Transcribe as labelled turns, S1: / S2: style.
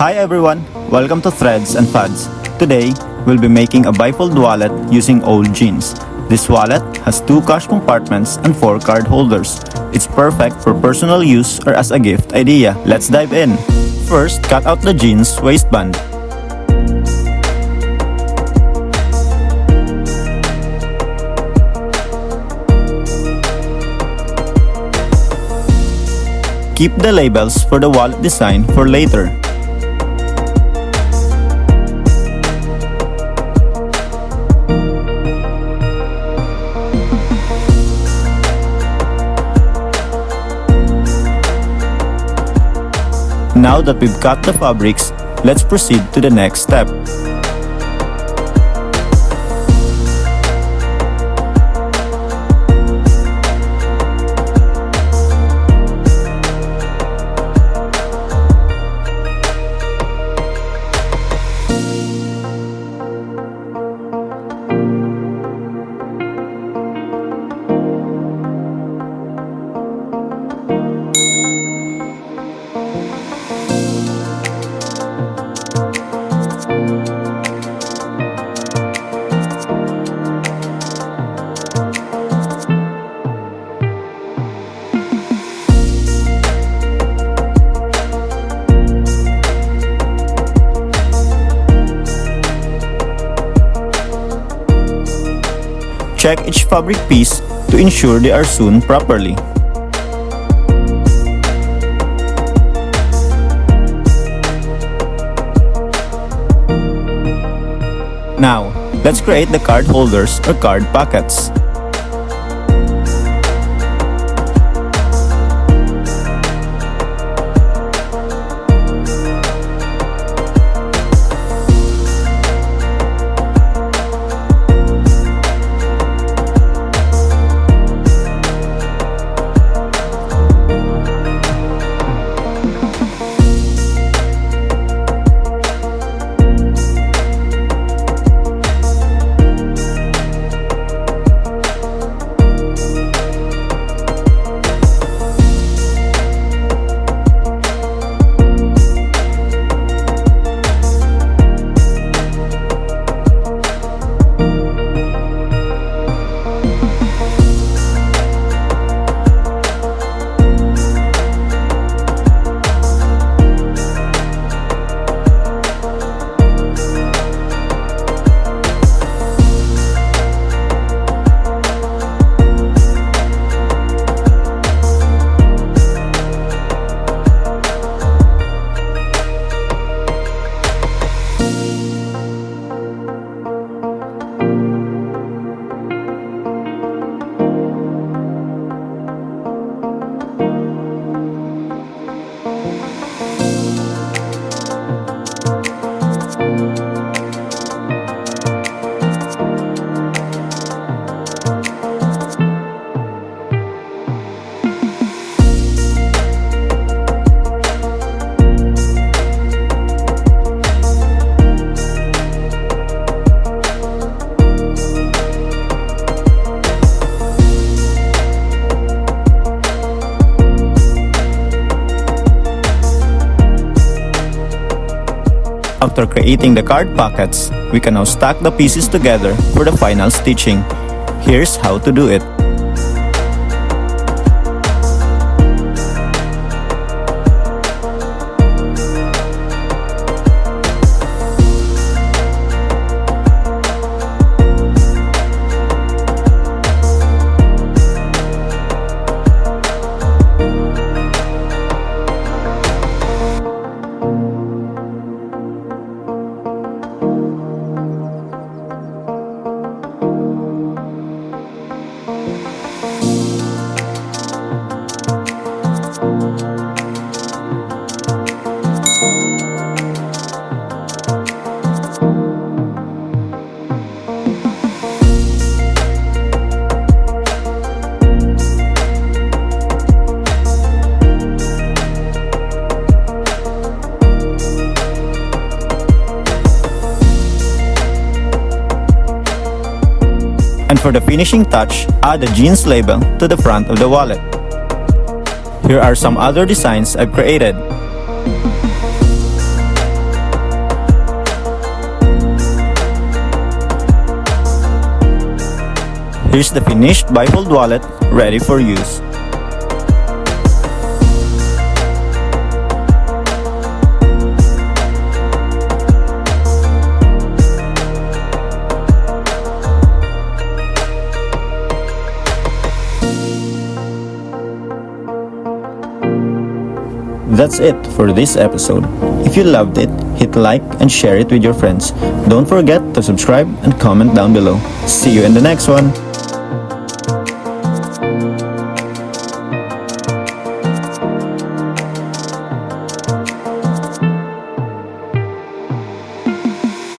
S1: Hi everyone, welcome to Threadz and Fadz. Today, we'll be making a bifold wallet using old jeans. This wallet has 2 cash compartments and 4 card holders. It's perfect for personal use or as a gift idea. Let's dive in. First, cut out the jeans waistband. Keep the labels for the wallet design for later. Now that we've cut the fabrics, let's proceed to the next step. Check each fabric piece to ensure they are sewn properly. Now, let's create the card holders or card pockets. After creating the card pockets, we can now stack the pieces together for the final stitching. Here's how to do it. And for the finishing touch, add a jeans label to the front of the wallet. Here are some other designs I've created. Here's the finished Bifold wallet ready for use. That's it for this episode. If you loved it, hit like and share it with your friends. Don't forget to subscribe and comment down below. See you in the next one.